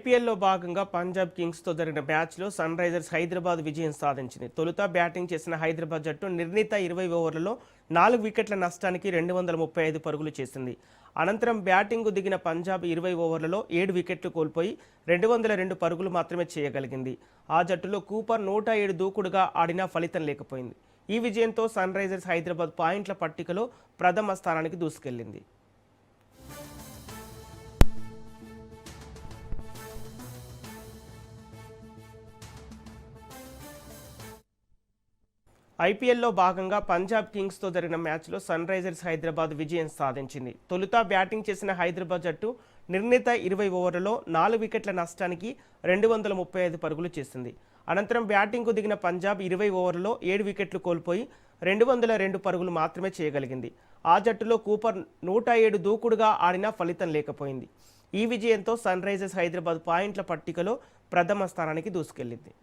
ఐపీఎల్లో భాగంగా పంజాబ్ కింగ్స్తో జరిగిన మ్యాచ్లో సన్ రైజర్స్ హైదరాబాద్ విజయం సాధించింది. తొలుత బ్యాటింగ్ చేసిన హైదరాబాద్ జట్టు నిర్ణీత 20 ఓవర్లలో 4 వికెట్ల నష్టానికి 235 పరుగులు చేసింది. అనంతరం బ్యాటింగ్కు దిగిన పంజాబ్ 20 ఓవర్లలో 7 వికెట్లు కోల్పోయి 202 పరుగులు మాత్రమే చేయగలిగింది. ఆ జట్టులో కూపర్ 107 దూకుడుగా ఆడినా ఫలితం లేకపోయింది. ఈ విజయంతో సన్ రైజర్స్ హైదరాబాద్ పాయింట్ల పట్టికలో ప్రథమ స్థానానికి దూసుకెళ్లింది. ఐపీఎల్లో భాగంగా పంజాబ్ కింగ్స్తో జరిగిన మ్యాచ్లో సన్ రైజర్స్ హైదరాబాద్ విజయం సాధించింది. తొలుత బ్యాటింగ్ చేసిన హైదరాబాద్ జట్టు నిర్ణీత 20 ఓవర్లలో 4 వికెట్ల నష్టానికి 235 పరుగులు చేసింది. అనంతరం బ్యాటింగ్కు దిగిన పంజాబ్ 20 ఓవర్లలో 7 వికెట్లు కోల్పోయి 202 పరుగులు మాత్రమే చేయగలిగింది. ఆ జట్టులో కూపర్ 107 దూకుడుగా ఆడినా ఫలితం లేకపోయింది. ఈ విజయంతో సన్ రైజర్స్ హైదరాబాద్ పాయింట్ల పట్టికలో ప్రథమ స్థానానికి దూసుకెళ్లింది.